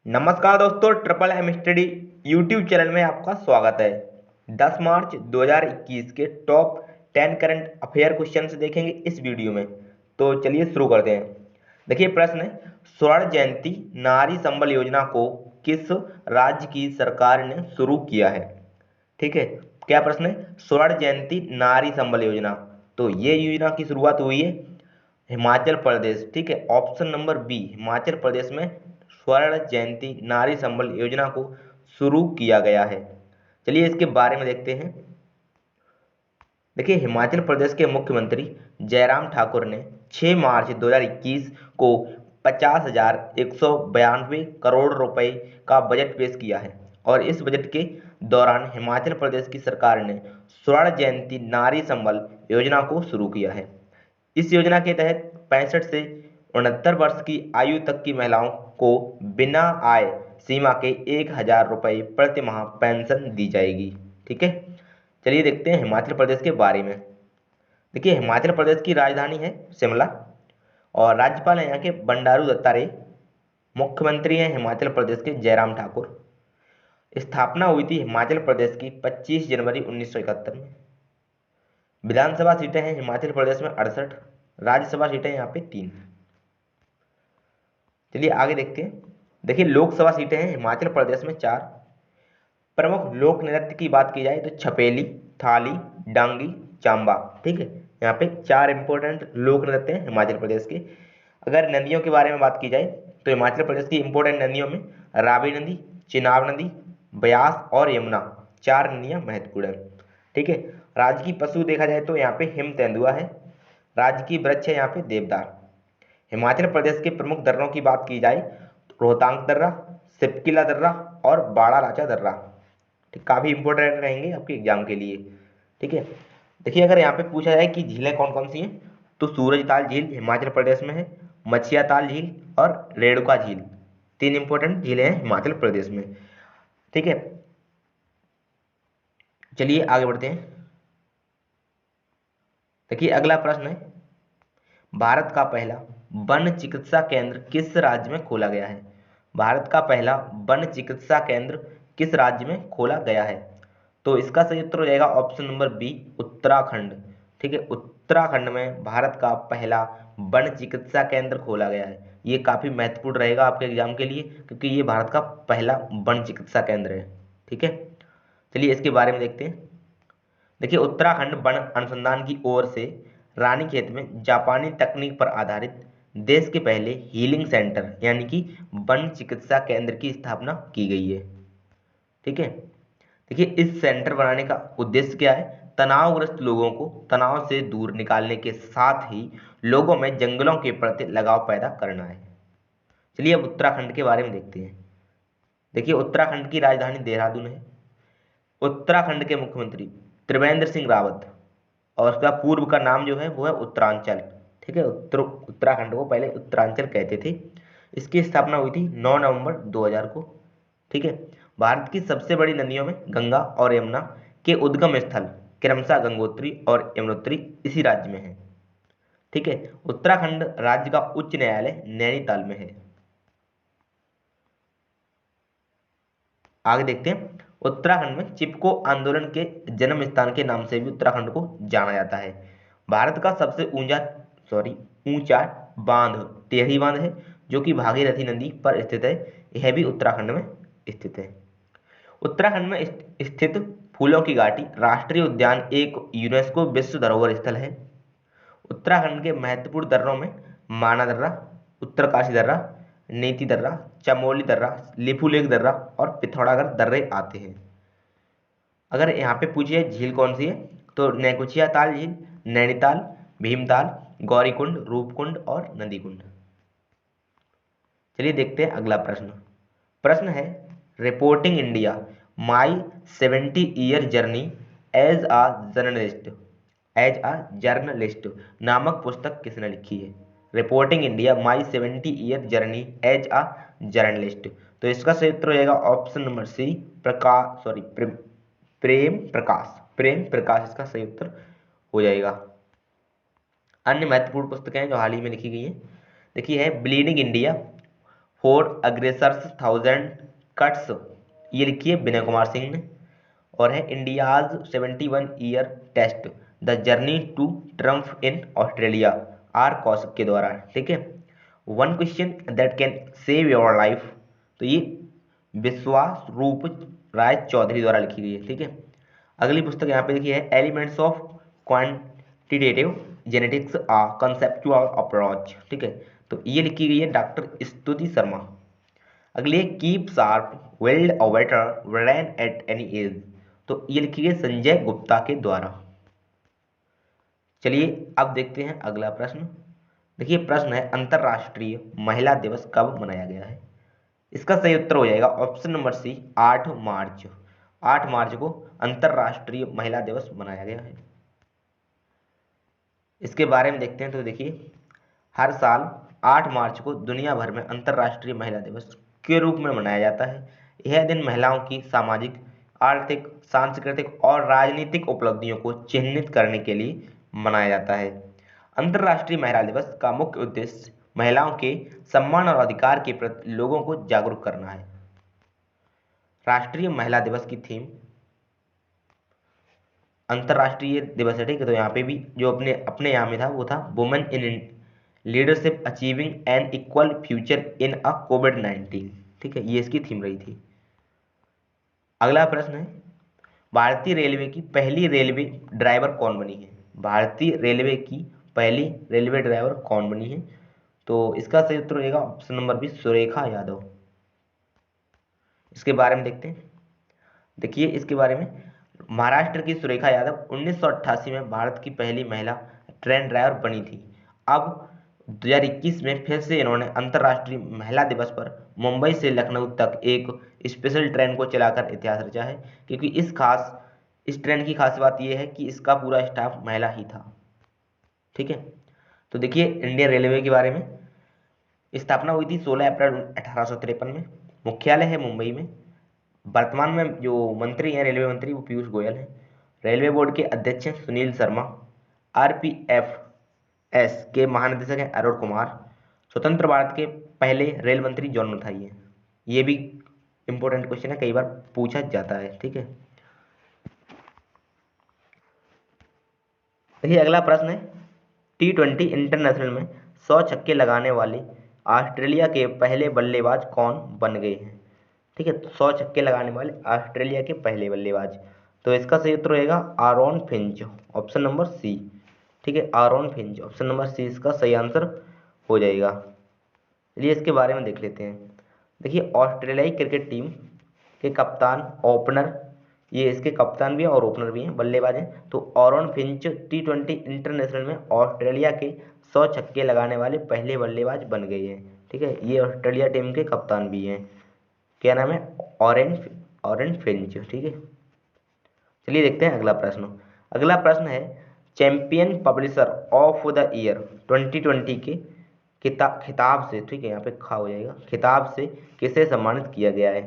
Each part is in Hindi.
नमस्कार दोस्तों, triple M study YouTube channel में आपका स्वागत है। 10 मार्च 2021 के टॉप 10 करंट अफेयर क्वेश्चन देखेंगे इस वीडियो में। तो चलिए शुरू करते हैं। देखिए प्रश्न है, स्वर्ण जयंती नारी संबल योजना को किस राज्य की सरकार ने शुरू किया है? ठीक है, क्या प्रश्न है? स्वर्ण जयंती नारी संबल योजना, तो ये योजना की शुरुआत हुई है हिमाचल प्रदेश। ठीक है, option number B, Himachal Pradesh में स्वर्ण जयंती नारी संबल योजना को शुरू किया गया है। चलिए इसके बारे में देखते हैं। देखिए हिमाचल प्रदेश के मुख्यमंत्री जयराम ठाकुर ने 6 मार्च 2021 को 50,192 करोड़ रुपए का बजट पेश किया है और इस बजट के दौरान हिमाचल प्रदेश की सरकार ने स्वर्ण जयंती नारी संबल योजना को शुरू किया है। इस योजना के तहत 65 से 69 वर्ष की आयु तक की महिलाओं को बिना आय सीमा के 1,000 रुपये प्रति माह पेंशन दी जाएगी। ठीक है, चलिए देखते हैं हिमाचल प्रदेश के बारे में। देखिए हिमाचल प्रदेश की राजधानी है शिमला और राज्यपाल हैं यहाँ के बंडारू दत्तात्रेय। मुख्यमंत्री हैं हिमाचल प्रदेश के जयराम ठाकुर। स्थापना हुई थी हिमाचल प्रदेश की 25 जनवरी 1971 में। विधानसभा सीटें हैं हिमाचल प्रदेश में 68, राज्यसभा सीटें यहाँ पे 3। चलिए आगे देखते हैं। देखिए लोकसभा सीटें हैं हिमाचल प्रदेश में 4। प्रमुख लोक नृत्य की बात की जाए तो छपेली, थाली, डांगी, चांबा। ठीक है, यहाँ पे 4 इंपॉर्टेंट लोक नृत्य हैं हिमाचल प्रदेश के। अगर नदियों के बारे में बात की जाए तो हिमाचल प्रदेश की इंपॉर्टेंट नदियों में रावी नदी, चिनाब नदी, ब्यास और यमुना, 4 नदियां महत्वपूर्ण हैं। ठीक है, राज्य की पशु देखा जाए तो यहाँ पे हिम तेंदुआ है। राज्य की वृक्ष है यहाँ पे देवदार। हिमाचल प्रदेश के प्रमुख दर्रों की बात की जाए तो रोहतांग दर्रा, सिपकिला दर्रा और बाड़ा लाचा दर्रा। ठीक, काफी इंपॉर्टेंट रहेंगे आपके एग्जाम के लिए। ठीक है, देखिए अगर यहाँ पे पूछा जाए कि झीलें कौन कौन सी हैं तो सूरजताल झील हिमाचल प्रदेश में है, मछिया ताल झील और रेणुका झील, 3 इंपॉर्टेंट झीलें हैं हिमाचल प्रदेश में। ठीक है, चलिए आगे बढ़ते हैं। देखिए अगला प्रश्न है, भारत का पहला वन चिकित्सा केंद्र किस राज्य में खोला गया है? भारत का पहला वन चिकित्सा केंद्र किस राज्य में खोला गया है? तो इसका सही उत्तर हो जाएगा ऑप्शन नंबर बी, उत्तराखंड। ठीक है, उत्तराखंड में भारत का पहला वन चिकित्सा केंद्र खोला गया है। ये काफी महत्वपूर्ण रहेगा आपके एग्जाम के लिए क्योंकि ये भारत का पहला वन चिकित्सा केंद्र है। ठीक है, चलिए इसके बारे में देखते हैं। देखिए उत्तराखंड वन अनुसंधान की ओर से रानीखेत में जापानी तकनीक पर आधारित देश के पहले हीलिंग सेंटर यानी कि वन चिकित्सा केंद्र की स्थापना की गई है। ठीक है, देखिए इस सेंटर बनाने का उद्देश्य क्या है? तनावग्रस्त लोगों को तनाव से दूर निकालने के साथ ही लोगों में जंगलों के प्रति लगाव पैदा करना है। चलिए अब उत्तराखंड के बारे में देखते हैं। देखिए उत्तराखंड की राजधानी देहरादून है। उत्तराखंड के मुख्यमंत्री त्रिवेंद्र सिंह रावत और उसका पूर्व का नाम जो है वो है उत्तरांचल। ठीक है, उत्तराखंड को पहले उत्तरांचल कहते थे। इसकी स्थापना हुई थी 9 नवंबर 2000 को। ठीक है, भारत की सबसे बड़ी नदियों में गंगा और यमुना के उद्गम स्थल क्रमशः गंगोत्री और यमुनोत्री इसी राज्य में है। ठीक है, उत्तराखंड राज्य का उच्च न्यायालय नैनीताल में है। आगे देखते हैं। उत्तराखंड में चिपको आंदोलन के जन्म स्थान के नाम से भी उत्तराखंड को जाना जाता है। भारत का सबसे ऊंचा बांध टेहरी बांध है जो कि भागीरथी नदी पर स्थित है। यह भी उत्तराखंड में स्थित है। उत्तराखंड में स्थित फूलों की घाटी राष्ट्रीय उद्यान एक यूनेस्को विश्व धरोहर स्थल है। उत्तराखंड के महत्वपूर्ण दर्रों में माना दर्रा, उत्तरकाशी दर्रा, नीति दर्रा, चमोली दर्रा, लिपुलेख दर्रा और पिथौरागढ़ दर्रे आते हैं। अगर यहाँ पे पूछिए झील कौन सी है तो नैकुचिया ताल झील, नैनीताल, भीमताल, गौरीकुंड, रूपकुंड और नदीकुंड। चलिए देखते हैं अगला प्रश्न। प्रश्न है, reporting India my 70 year journey as a journalist नामक पुस्तक किसने लिखी है? Reporting India my 70 year journey as a journalist, तो इसका सही उत्तर हो जाएगा ऑप्शन नंबर सी, प्रेम प्रकाश इसका सही उत्तर हो जाएगा। अन्य महत्वपूर्ण पुस्तकें जो हाल ही में लिखी गई हैं, देखिए है bleeding India, four aggressors 1000 cuts, ये लिखी है विनय कुमार सिंह ने। और है India's 71 year test the journey to triumph in Australia, R Kaushik के द्वारा। ठीक है। One question that can save your life, तो ये विश्वास रूप राय चौधरी द्वारा लिखी गई है। ठीक है। अगली पुस्तक यहाँ पे देखिए है elements of quantitative genetics a conceptual approach. ठीक है। तो ये लिखी गई है डॉक्टर स्तुति शर्मा। अगली है keep sharp build a better brain at any age, तो ये लिखी गई संजय गुप्ता के द्वारा। चलिए अब देखते हैं अगला प्रश्न। देखिए प्रश्न है अंतरराष्ट्रीय महिला दिवस कब मनाया गया है। इसका सही उत्तर हो जाएगा ऑप्शन नंबर सी 8 मार्च। 8 मार्च को अंतरराष्ट्रीय महिला दिवस मनाया गया है। इसके बारे में देखते हैं तो देखिए हर साल 8 मार्च को दुनिया भर में अंतरराष्ट्रीय महिला दिवस के रूप में मनाया जाता है। यह दिन महिलाओं की सामाजिक, आर्थिक, सांस्कृतिक और राजनीतिक उपलब्धियों को चिन्हित करने के लिए मनाया जाता है। अंतर्राष्ट्रीय महिला दिवस का मुख्य उद्देश्य महिलाओं के सम्मान और अधिकार के प्रति लोगों को जागरूक करना है। राष्ट्रीय महिला दिवस की थीम अंतर्राष्ट्रीय दिवस है। ठीक है। तो यहाँ पे भी जो अपने अपने यहाँ में था वो था women in leadership achieving an equal future in a कोविड-19। ठीक है। ये इसकी थीम रही थी। अगला प्रश्न है भारतीय रेलवे की पहली रेलवे ड्राइवर कौन बनी है। भारतीय रेलवे की पहली रेलवे ड्राइवर कौन बनी है, तो इसका सही उत्तर होगा option number B Surekha Yadav. इसके बारे में देखते हैं। देखिए इसके बारे में महाराष्ट्र की सुरेखा यादव 1988 में भारत की पहली महिला ट्रेन ड्राइवर बनी थी। अब 2021 में फिर से इन्होंने अंतर्राष्ट्रीय महिला दिवस पर मुंबई से लखनऊ तक एक स्पेशल ट्रेन को चलाकर इतिहास रचा है, क्योंकि इस ट्रेन की खास बात यह है कि इसका पूरा स्टाफ महिला ही था। ठीक है। तो देखिए इंडियन रेलवे के बारे में स्थापना हुई थी 16 अप्रैल 1853 में। मुख्यालय है मुंबई में। वर्तमान में जो मंत्री हैं रेलवे मंत्री वो पीयूष गोयल हैं। रेलवे बोर्ड के अध्यक्ष हैं सुनील शर्मा। आरपीएफएस के महानिदेशक हैं अरुण कुमार। स्वतंत्र भारत के पहले रेल मंत्री जॉन मथाई हैं। ये भी इंपॉर्टेंट क्वेश्चन है, कई बार पूछा जाता है। ठीक है। देखिए अगला प्रश्न है T20 इंटरनेशनल में 100 छक्के लगाने वाले ऑस्ट्रेलिया के पहले बल्लेबाज कौन बन गए हैं। ठीक है। 100 छक्के लगाने वाले ऑस्ट्रेलिया के पहले बल्लेबाज, तो इसका सही उत्तर होगा Aaron Finch, option number C. ठीक है। Aaron Finch option number C इसका सही आंसर हो जाएगा। चलिए इसके बारे में देख लेते हैं। देखिए ऑस्ट्रेलियाई क्रिकेट टीम के कप्तान, ओपनर, ये इसके कप्तान भी हैं और ओपनर भी हैं, बल्लेबाज हैं। तो आरोन फिंच T20 इंटरनेशनल में ऑस्ट्रेलिया के 100 छक्के लगाने वाले पहले बल्लेबाज बन गए हैं। ठीक है। ये ऑस्ट्रेलिया टीम के कप्तान भी हैं। क्या नाम है? Orange Finch. ठीक है। चलिए देखते हैं अगला प्रश्न। अगला प्रश्न है champion publisher of the year 2020 के खिताब से, ठीक है यहाँ पे खा हो जाएगा, खिताब से किसे सम्मानित किया गया है,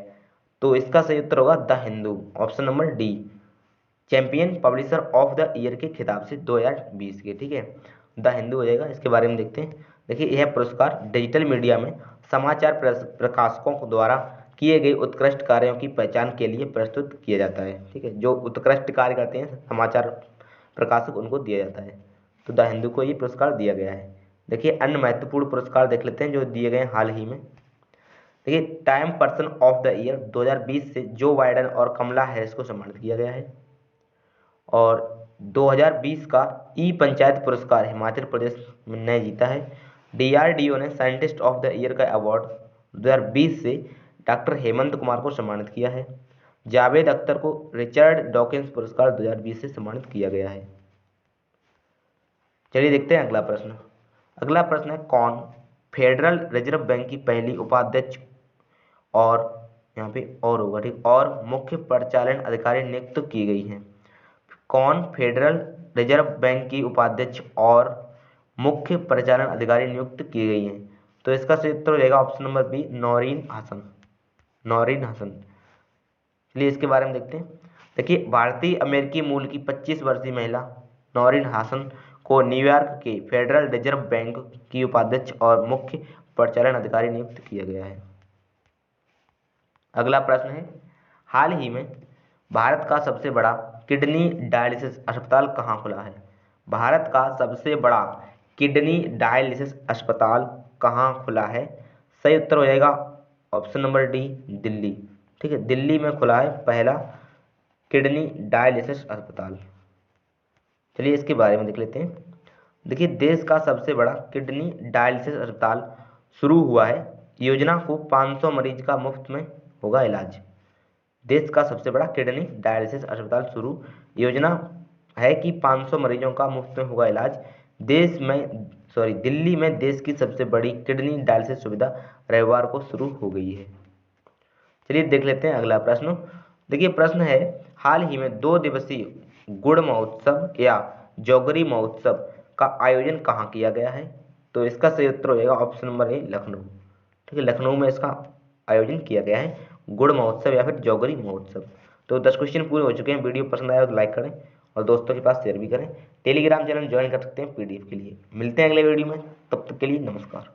तो इसका सही उत्तर होगा the Hindu, option number D. Champion publisher of the year के खिताब से 2020 के। ठीक है। द हिंदू हो जाएगा। इसके बारे में देखते हैं। देखिए यह पुरस्कार डिजिटल मीडिया में समाचार प्रकाशकों द्वारा किए गए उत्कृष्ट कार्यों की पहचान के लिए प्रस्तुत किया जाता है। ठीक है। जो उत्कृष्ट कार्य करते हैं समाचार प्रकाशक उनको दिया जाता है। तो द हिंदू को ये पुरस्कार दिया गया है। देखिए अन्य महत्वपूर्ण पुरस्कार देख लेते हैं जो दिए गए हाल ही में। देखिए time person of the year 2020 से जो बाइडेन और कमला हैरिस को सम्मानित किया गया है। और 2020 का ई पंचायत पुरस्कार हिमाचल प्रदेश ने जीता है। DRDO ने साइंटिस्ट ऑफ द ईयर का अवार्ड 2020 से डॉक्टर हेमंत कुमार को सम्मानित किया है। जावेद अख्तर को रिचर्ड डॉकिंस पुरस्कार 2020 से सम्मानित किया गया है। चलिए देखते हैं अगला प्रश्न। अगला प्रश्न है कौन फेडरल रिजर्व बैंक की पहली उपाध्यक्ष और यहाँ पे और होगा, ठीक, और मुख्य परिचालन अधिकारी नियुक्त की गई हैं। कौन फेडरल रिजर्व बैंक की उपाध्यक्ष और मुख्य परिचालन अधिकारी नियुक्त की गई हैं, तो इसका सही उत्तर हो जाएगा option number B Noreen Hasan. Noreen Hasan. चलिए इसके बारे में देखते हैं। देखिए भारतीय अमेरिकी मूल की 25 वर्षीय महिला नौरीन हसन को न्यूयॉर्क के फेडरल रिजर्व बैंक की उपाध्यक्ष और मुख्य परिचालन अधिकारी नियुक्त किया गया है। अगला प्रश्न है, हाल ही में भारत का सबसे बड़ा किडनी डायलिसिस अस्पताल कहाँ खुला है? भारत का सबसे बड़ा किडनी डायलिसिस अस्पताल कहाँ खुला है? सही उत्तर हो जाएगा ऑप्शन नंबर डी, दिल्ली। ठीक है, दिल्ली में खुला है पहला किडनी डायलिसिस अस्पताल। चलिए इसके बारे में देख लेते हैं। देखिए, देश का सबसे बड़ा किडनी डायलिसिस अस्पताल शुरू हुआ है। योजना को 500 मरीज का मुफ्त में होगा इलाज। देश का सबसे बड़ा किडनी डायलिसिस अस्पताल शुरू, योजना है कि 500 मरीजों का मुफ्त में होगा इलाज। दिल्ली में देश की सबसे बड़ी किडनी डायलिसिस सुविधा रविवार को शुरू हो गई है। चलिए देख लेते हैं अगला प्रश्न। देखिए प्रश्न है, हाल ही में 2 दिवसीय गुड़ महोत्सव या जौगरी महोत्सव का आयोजन कहाँ किया गया है? तो इसका सही उत्तर हो जाएगा ऑप्शन नंबर ए, लखनऊ। ठीक है, लखनऊ में इसका आयोजन किया गया है, गुड़ महोत्सव या फिर जौगरी महोत्सव। तो 10 क्वेश्चन पूरे हो चुके हैं। वीडियो पसंद आया तो लाइक करें और दोस्तों के पास शेयर भी करें। टेलीग्राम चैनल ज्वाइन कर सकते हैं पीडीएफ के लिए। मिलते हैं अगले वीडियो में, तब तक के लिए नमस्कार।